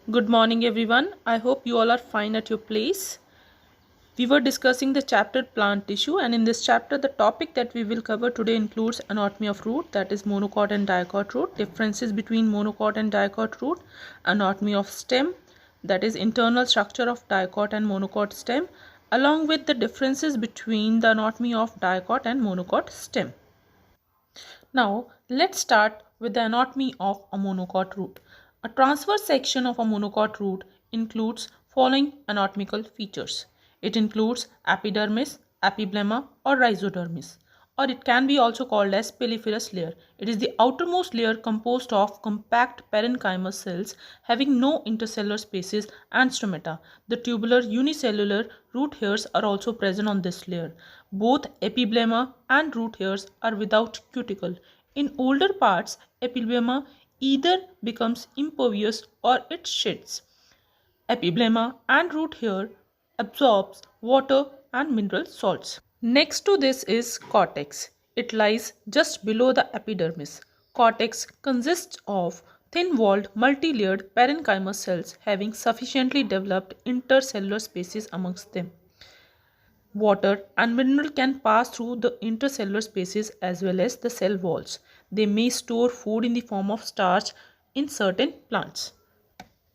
Good morning everyone. I hope you all are fine at your place. We were discussing the chapter plant tissue, and in this chapter the topic that we will cover today includes anatomy of root, that is monocot and dicot root, differences between monocot and dicot root, anatomy of stem, that is internal structure of dicot and monocot stem, along with the differences between the anatomy of dicot and monocot stem. Now, let's start with the anatomy of a monocot root. A transverse section of a monocot root includes following anatomical features. It includes epidermis, epiblemma, or rhizodermis, or it can be also called as piliferous layer. It is the outermost layer composed of compact parenchyma cells having no intercellular spaces and stomata. The tubular unicellular root hairs are also present on this layer. Both epiblemma and root hairs are without cuticle. In older parts, epiblemma either becomes impervious or it sheds. Epiblemma and root hair absorbs water and mineral salts. Next to this is cortex. It lies just below the epidermis. Cortex consists of thin-walled, multi-layered parenchyma cells having sufficiently developed intercellular spaces amongst them. Water and mineral can pass through the intercellular spaces as well as the cell walls. They may store food in the form of starch in certain plants.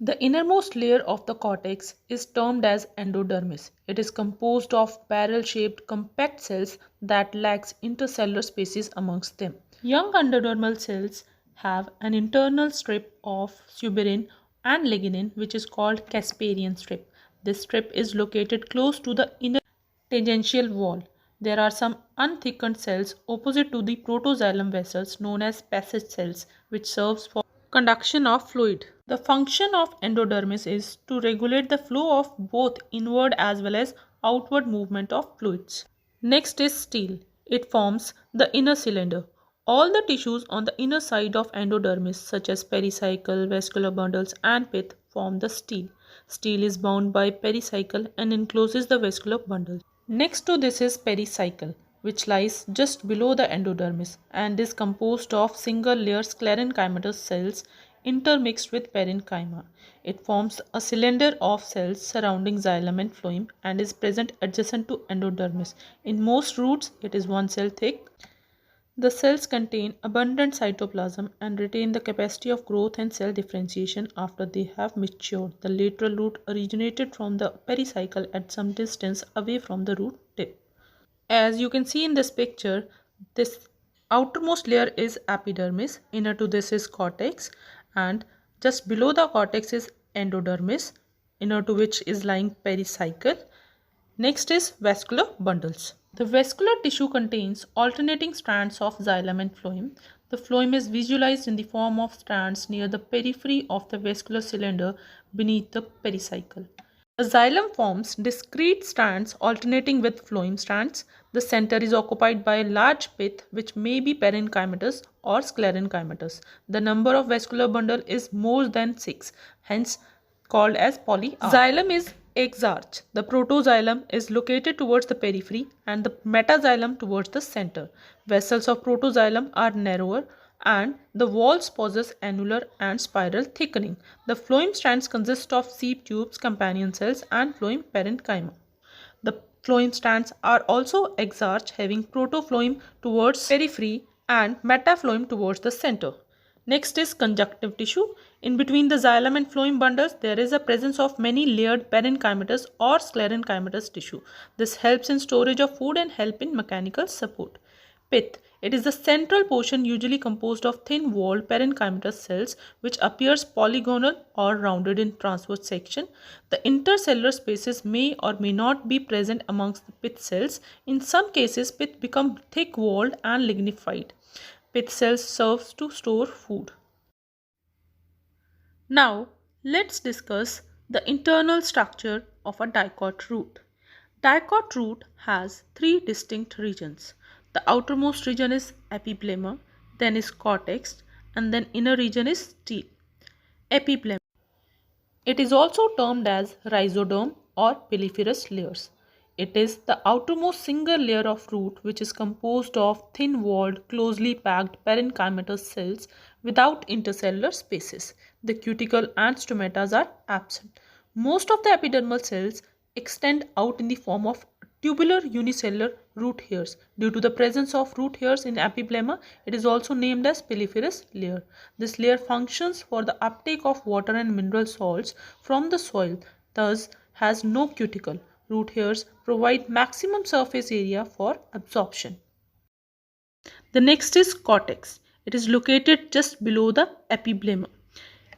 The innermost layer of the cortex is termed as endodermis. It is composed of barrel-shaped compact cells that lacks intercellular spaces amongst them. Young endodermal cells have an internal strip of suberin and lignin which is called Casparian strip. This strip is located close to the inner tangential wall. There are some unthickened cells opposite to the protoxylem vessels known as passage cells, which serves for conduction of fluid. The function of endodermis is to regulate the flow of both inward as well as outward movement of fluids. Next is stele. It forms the inner cylinder. All the tissues on the inner side of endodermis such as pericycle, vascular bundles and pith form the stele. Stele is bound by pericycle and encloses the vascular bundles. Next to this is pericycle, which lies just below the endodermis and is composed of single-layer sclerenchymatous cells intermixed with parenchyma. It forms a cylinder of cells surrounding xylem and phloem and is present adjacent to endodermis. In most roots, it is one cell thick. The cells contain abundant cytoplasm and retain the capacity of growth and cell differentiation after they have matured. The lateral root originated from the pericycle at some distance away from the root tip. As you can see in this picture, this outermost layer is epidermis, inner to this is cortex, and just below the cortex is endodermis, inner to which is lying pericycle. Next is vascular bundles. The vascular tissue contains alternating strands of xylem and phloem. The phloem is visualized in the form of strands near the periphery of the vascular cylinder beneath the pericycle. The xylem forms discrete strands alternating with phloem strands. The center is occupied by a large pith which may be parenchymatous or sclerenchymatous. The number of vascular bundle is more than 6, hence called as polyarch. Xylem is exarch. The protoxylem is located towards the periphery and the metaxylem towards the center. Vessels of protoxylem are narrower and the walls possess annular and spiral thickening. The phloem strands consist of seed tubes, companion cells and phloem parenchyma. The phloem strands are also exarch, having protophlloem towards periphery and metaphloem towards the center. Next is conjunctive tissue. In between the xylem and phloem bundles, there is a presence of many layered parenchymatous or sclerenchymatous tissue. This helps in storage of food and help in mechanical support. Pith. It is the central portion usually composed of thin-walled parenchymatous cells which appears polygonal or rounded in transverse section. The intercellular spaces may or may not be present amongst the pith cells. In some cases, pith become thick-walled and lignified. Pith cells serve to store food. Now, let's discuss the internal structure of a dicot root. Dicot root has three distinct regions. The outermost region is epiblemma, then is cortex, and then inner region is stele. Epiblemma. It is also termed as rhizoderm or piliferous layers. It is the outermost single layer of root which is composed of thin-walled, closely packed parenchymatous cells without intercellular spaces. The cuticle and stomatas are absent. Most of the epidermal cells extend out in the form of tubular unicellular root hairs. Due to the presence of root hairs in epiblemma, it is also named as piliferous layer. This layer functions for the uptake of water and mineral salts from the soil, thus has no cuticle. Root hairs provide maximum surface area for absorption. The next is cortex. It is located just below the epiblemma.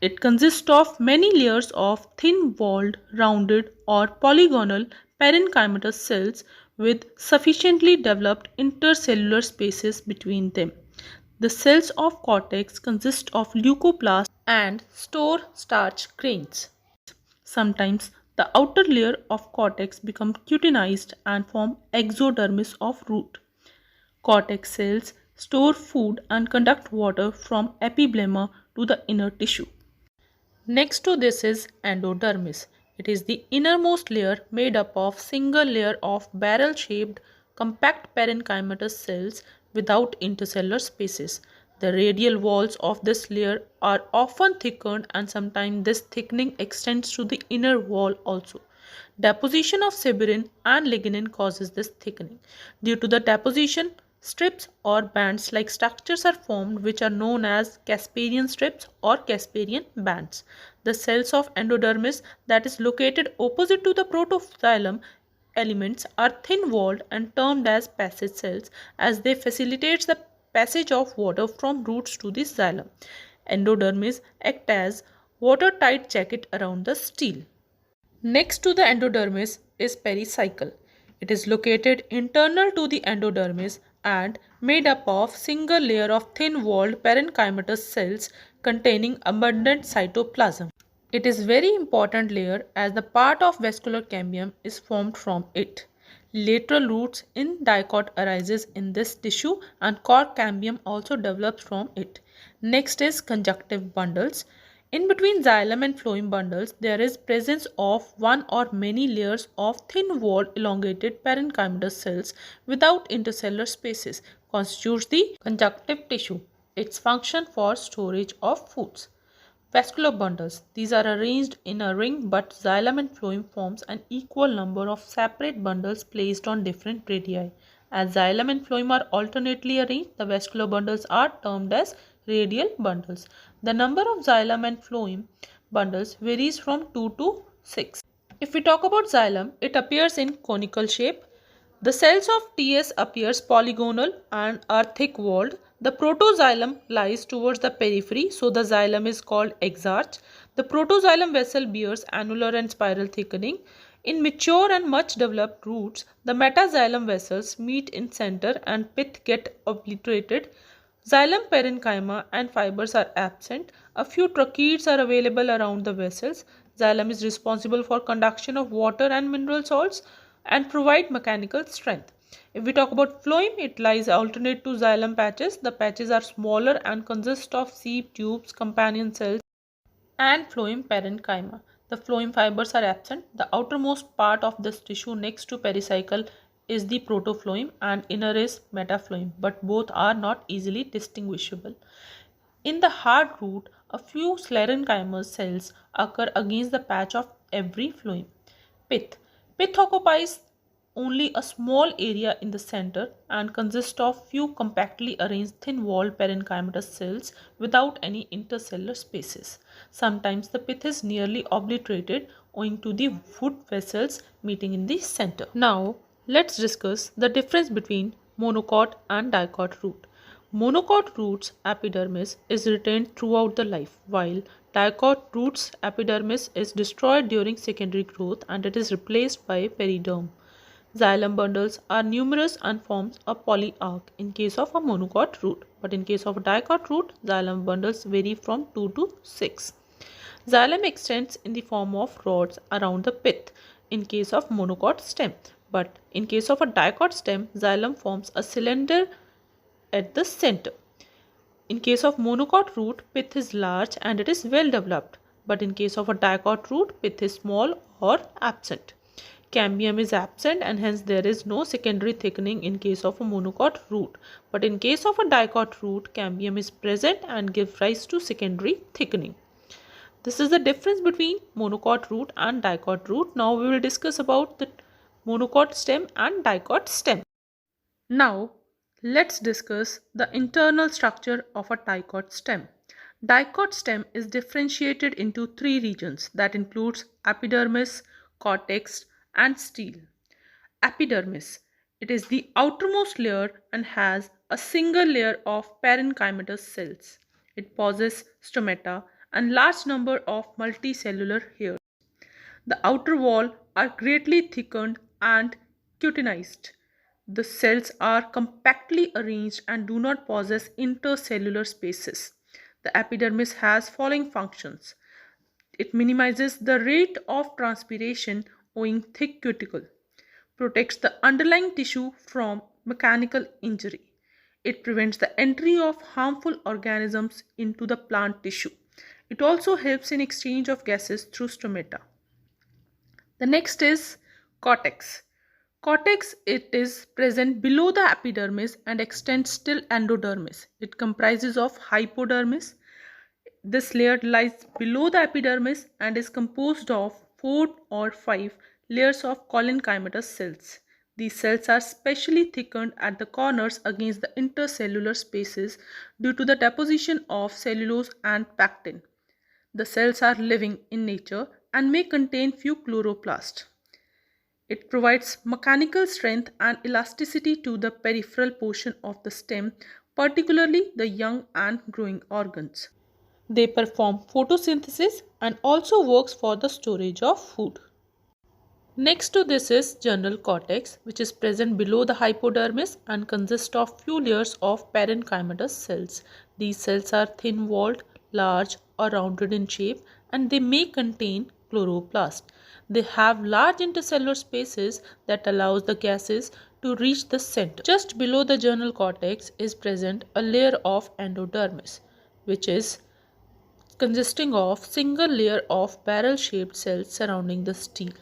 It consists of many layers of thin-walled, rounded or polygonal parenchymatous cells with sufficiently developed intercellular spaces between them. The cells of cortex consist of leucoplasts and store starch grains. Sometimes the outer layer of cortex becomes cutinized and form exodermis of root. Cortex cells store food and conduct water from epiblemma to the inner tissue. Next to this is endodermis. It is the innermost layer made up of single layer of barrel-shaped compact parenchymatous cells without intercellular spaces. The radial walls of this layer are often thickened and sometimes this thickening extends to the inner wall also. Deposition of severin and lignin causes this thickening. Due to the deposition, strips or bands-like structures are formed which are known as Casparian strips or Casparian bands. The cells of endodermis that is located opposite to the protoxylem elements are thin-walled and termed as passage cells as they facilitate the passage of water from roots to the xylem. Endodermis act as watertight jacket around the stele. Next to the endodermis is pericycle. It is located internal to the endodermis and made up of single layer of thin-walled parenchymatous cells containing abundant cytoplasm. It is very important layer as the part of vascular cambium is formed from it. Lateral roots in Dicot arises in this tissue and cork cambium also develops from it. Next is conjunctive bundles. In between xylem and phloem bundles, there is presence of one or many layers of thin-walled elongated parenchymatous cells without intercellular spaces constitutes the conjunctive tissue. Its function for storage of foods. Vascular bundles. These are arranged in a ring but xylem and phloem forms an equal number of separate bundles placed on different radii. As xylem and phloem are alternately arranged, the vascular bundles are termed as radial bundles. The number of xylem and phloem bundles varies from 2 to 6. If we talk about xylem, it appears in conical shape. The cells of TS appears polygonal and are thick-walled. The protoxylem lies towards the periphery, so the xylem is called exarch. The protoxylem vessel bears annular and spiral thickening. In mature and much developed roots, the metaxylem vessels meet in center and pith get obliterated. Xylem parenchyma and fibers are absent. A few tracheids are available around the vessels. Xylem is responsible for conduction of water and mineral salts and provide mechanical strength. If we talk about phloem, it lies alternate to xylem patches. The patches are smaller and consist of seed tubes, companion cells, and phloem parenchyma. The phloem fibers are absent. The outermost part of this tissue next to pericycle is the protophlloem and inner is metaphloem, but both are not easily distinguishable. In the hard root, a few sclerenchymal cells occur against the patch of every phloem. Pith. Pith occupies only a small area in the center and consists of few compactly arranged thin-walled parenchymatous cells without any intercellular spaces. Sometimes the pith is nearly obliterated owing to the food vessels meeting in the center. Now, let's discuss the difference between monocot and dicot root. Monocot root's epidermis is retained throughout the life, while dicot root's epidermis is destroyed during secondary growth and it is replaced by periderm. Xylem bundles are numerous and forms a polyarch in case of a monocot root, but in case of a dicot root, xylem bundles vary from 2 to 6. Xylem extends in the form of rods around the pith in case of monocot stem, but in case of a dicot stem, xylem forms a cylinder at the center. In case of monocot root, pith is large and it is well developed, but in case of a dicot root, pith is small or absent. Cambium is absent and hence there is no secondary thickening in case of a monocot root, but in case of a dicot root, cambium is present and gives rise to secondary thickening. This is the difference between monocot root and dicot root. Now we will discuss about the monocot stem and dicot stem. Now let's discuss the internal structure of a dicot stem. Dicot stem is differentiated into three regions that includes epidermis, cortex and stele. Epidermis. It is the outermost layer and has a single layer of parenchymatous cells. It possesses stomata and large number of multicellular hairs. The outer wall are greatly thickened and cutinized. The cells are compactly arranged and do not possess intercellular spaces. The epidermis has following functions. It minimizes the rate of transpiration owing thick cuticle, protects the underlying tissue from mechanical injury. It prevents the entry of harmful organisms into the plant tissue. It also helps in exchange of gases through stomata. The next is cortex. Cortex, it is present below the epidermis and extends till endodermis. It comprises of hypodermis. This layer lies below the epidermis and is composed of 4 or 5 layers of collenchymatous cells. These cells are specially thickened at the corners against the intercellular spaces due to the deposition of cellulose and pectin. The cells are living in nature and may contain few chloroplasts. It provides mechanical strength and elasticity to the peripheral portion of the stem, particularly the young and growing organs. They perform photosynthesis and also works for the storage of food. Next to this is general cortex, which is present below the hypodermis and consists of few layers of parenchymatous cells. These cells are thin-walled, large or rounded in shape, and they may contain chloroplast. They have large intercellular spaces that allows the gases to reach the center. Just below the general cortex is present a layer of endodermis, which is consisting of single layer of barrel-shaped cells surrounding the stele.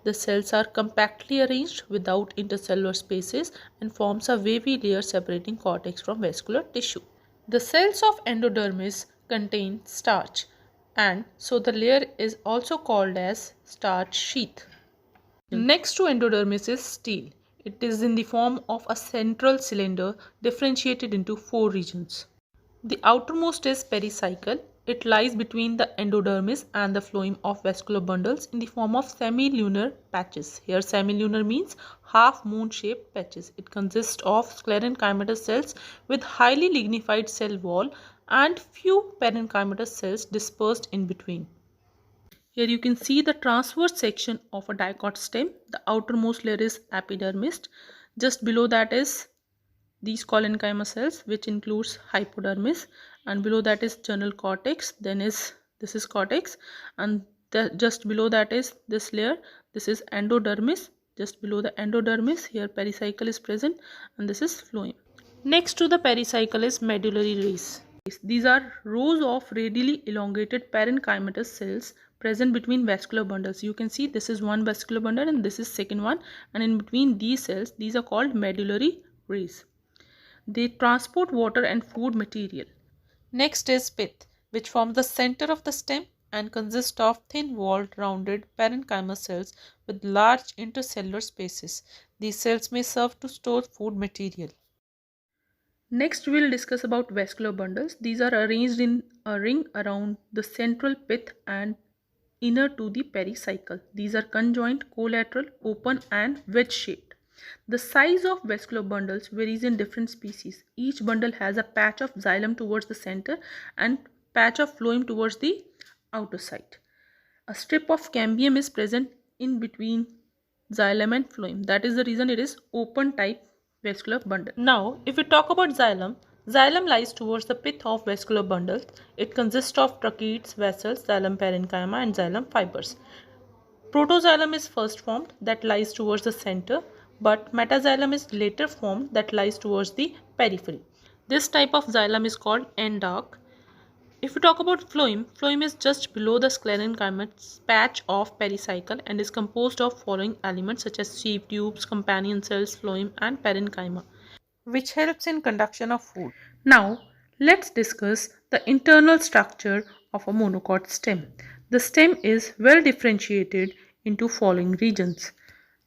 The cells are compactly arranged without intercellular spaces and forms a wavy layer separating cortex from vascular tissue. The cells of endodermis contain starch, and so the layer is also called as starch sheath. Next to endodermis is stele. It is in the form of a central cylinder differentiated into 4 regions. The outermost is pericycle. It lies between the endodermis and the phloem of vascular bundles in the form of semilunar patches. Here semilunar means half moon shaped patches. It consists of sclerenchymatous cells with highly lignified cell wall and few parenchymatous cells dispersed in between. Here you can see the transverse section of a dicot stem. The outermost layer is epidermis. Just below that is these collenchyma cells, which includes hypodermis, and below that is general cortex. Then this is cortex, and just below that is this layer. This is endodermis. Just below the endodermis, here pericycle is present, and this is phloem. Next to the pericycle is medullary rays. These are rows of radially elongated parenchymatous cells present between vascular bundles. You can see this is one vascular bundle and this is second one, and in between these cells, these are called medullary rays. They transport water and food material. Next is pith, which forms the center of the stem and consists of thin-walled, rounded parenchyma cells with large intercellular spaces. These cells may serve to store food material. Next, we will discuss about vascular bundles. These are arranged in a ring around the central pith and inner to the pericycle. These are conjoint, collateral, open and wedge-shaped. The size of vascular bundles varies in different species. Each bundle has a patch of xylem towards the center and patch of phloem towards the outer side. A strip of cambium is present in between xylem and phloem. That is the reason it is open type vascular bundle. Now, if we talk about xylem, xylem lies towards the pith of vascular bundles. It consists of tracheids, vessels, xylem parenchyma and xylem fibers. Protoxylem is first formed, that lies towards the center, but metaxylem is later formed, that lies towards the periphery. This type of xylem is called end-arc. If we talk about phloem, phloem is just below the sclerenchyma patch of pericycle and is composed of following elements such as sieve tubes, companion cells, phloem and parenchyma, which helps in conduction of food. Now, let's discuss the internal structure of a monocot stem. The stem is well differentiated into following regions.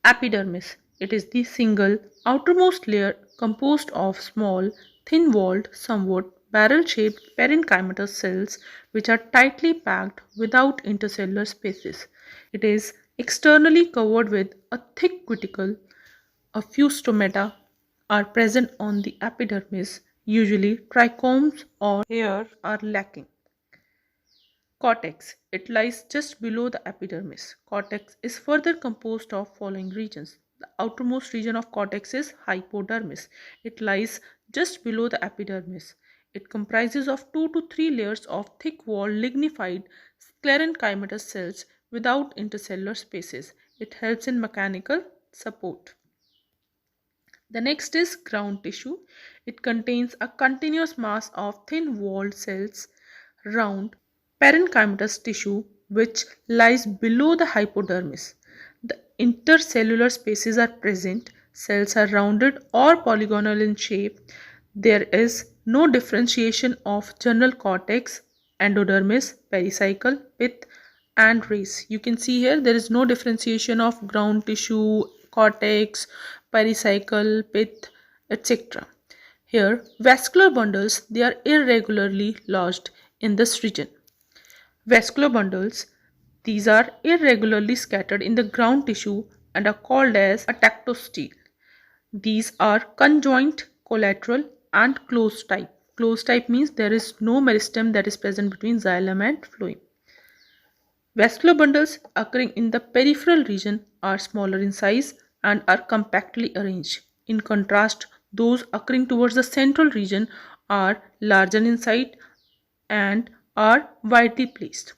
Epidermis. It is the single outermost layer composed of small, thin-walled, somewhat barrel-shaped parenchymatous cells which are tightly packed without intercellular spaces. It is externally covered with a thick cuticle. A few stomata are present on the epidermis, usually trichomes or hairs are lacking. Cortex. It lies just below the epidermis. Cortex is further composed of following regions. The outermost region of cortex is hypodermis. It lies just below the epidermis. It comprises of 2 to 3 layers of thick-walled lignified sclerenchymatous cells without intercellular spaces. It helps in mechanical support. The next is ground tissue. It contains a continuous mass of thin-walled cells, round, parenchymatous tissue which lies below the hypodermis. The intercellular spaces are present. Cells are rounded or polygonal in shape. There is no differentiation of general cortex, endodermis, pericycle, pith, and race. You can see here there is no differentiation of ground tissue, cortex, pericycle, pith, etc. Here, vascular bundles, they are irregularly lodged in this region. Vascular bundles, these are irregularly scattered in the ground tissue and are called as a tactostele. These are conjoint, collateral, and closed type. Closed type means there is no meristem that is present between xylem and phloem. Vascular bundles occurring in the peripheral region are smaller in size and are compactly arranged. In contrast, those occurring towards the central region are larger in size and are widely placed.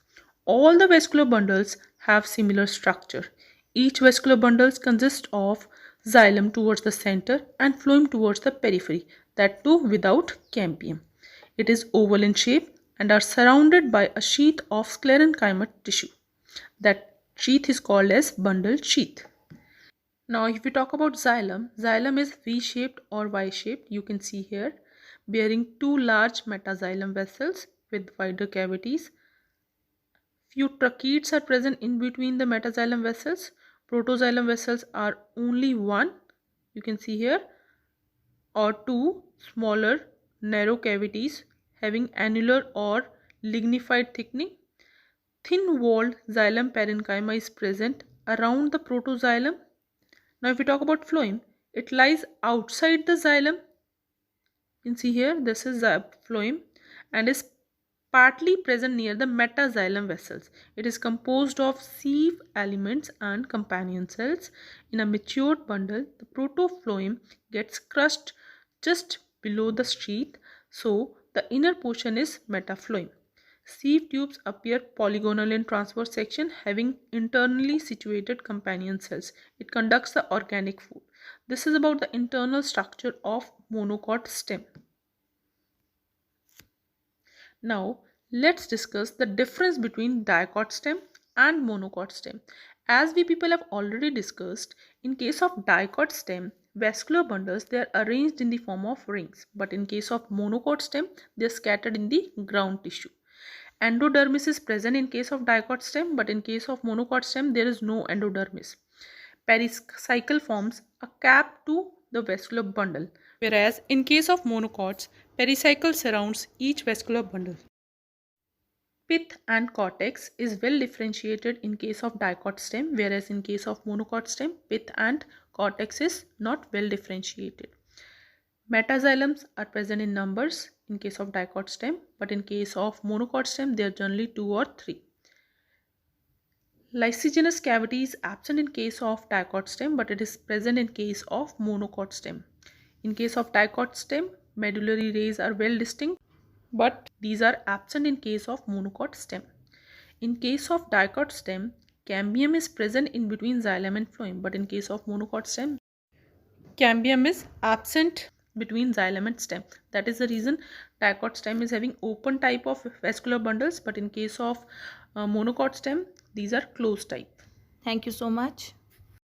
All the vascular bundles have similar structure. Each vascular bundle consists of xylem towards the center and phloem towards the periphery, that too without cambium. It is oval in shape and are surrounded by a sheath of sclerenchymal tissue. That sheath is called as bundle sheath. Now if we talk about xylem, xylem is V-shaped or Y-shaped, you can see here, bearing 2 large metaxylem vessels with wider cavities. Few tracheids are present in between the metaxylem vessels. Protoxylem vessels are only one, you can see here, or 2 smaller narrow cavities having annular or lignified thickening. Thin-walled xylem parenchyma is present around the protoxylem. Now if we talk about phloem, it lies outside the xylem. You can see here, this is the phloem and is partly present near the metaxylem vessels. It is composed of sieve elements and companion cells. In a matured bundle, the protophlloem gets crushed just below the sheath, so the inner portion is metaphloem. Sieve tubes appear polygonal in transverse section, having internally situated companion cells. It conducts the organic food. This is about the internal structure of monocot stem. Now, let's discuss the difference between dicot stem and monocot stem. As we people have already discussed, in case of dicot stem, vascular bundles, they are arranged in the form of rings, but in case of monocot stem, they are scattered in the ground tissue. Endodermis is present in case of dicot stem, but in case of monocot stem, there is no endodermis. Pericycle forms a cap to the vascular bundle, whereas in case of monocots, pericycle surrounds each vascular bundle. Pith and cortex is well differentiated in case of dicot stem, whereas in case of monocot stem, pith and cortex is not well differentiated. Metaxylems are present in numbers in case of dicot stem, but in case of monocot stem, they are generally 2 or 3. Lysigenous cavity is absent in case of dicot stem, but it is present in case of monocot stem. In case of dicot stem, medullary rays are well distinct, but these are absent in case of monocot stem. In case of dicot stem, cambium is present in between xylem and phloem, but in case of monocot stem, cambium is absent between xylem and stem. That is the reason dicot stem is having open type of vascular bundles, but in case of monocot stem, these are closed type. Thank you so much.